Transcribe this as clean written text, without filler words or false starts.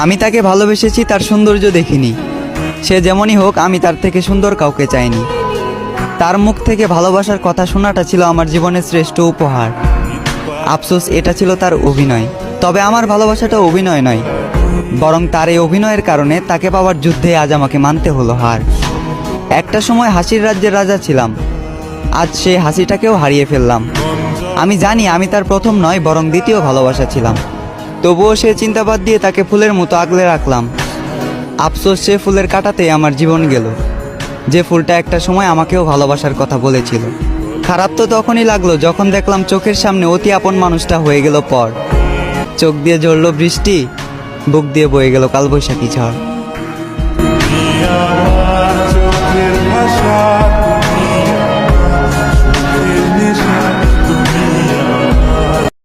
আমি তাকে ভালোবেসেছি তার সৌন্দর্য দেখিনি। সে যেমনই হোক, আমি তার থেকে সুন্দর কাউকে চাইনি। তার মুখ থেকে ভালোবাসার কথা শোনাটা ছিল আমার জীবনের শ্রেষ্ঠ উপহার। আফসোস, এটা ছিল তার অভিনয়। তবে আমার ভালোবাসাটা অভিনয় নয়, বরং তার এই অভিনয়ের কারণে তাকে পাওয়ার যুদ্ধে আজ আমাকে মানতে হলো হার। একটা সময় হাসির রাজ্যের রাজা ছিলাম, আজ সেই হাসিটাকেও হারিয়ে ফেললাম। আমি জানি আমি তার প্রথম নয়, বরং দ্বিতীয় ভালোবাসা ছিলাম। তবুও সে চিন্তাবাদ দিয়ে তাকে ফুলের মতো আগলে রাখলাম। আফসোস, সে ফুলের কাঁটাতেই আমার জীবন গেল, যে ফুলটা একটা সময় আমাকেও ভালোবাসার কথা বলেছিল। খারাপ তো তখনই লাগলো যখন দেখলাম চোখের সামনে অতি আপন মানুষটা হয়ে গেল পর। চোখ দিয়ে ঝরল বৃষ্টি, বুক দিয়ে বয়ে গেল কালবৈশাখী ঝড়।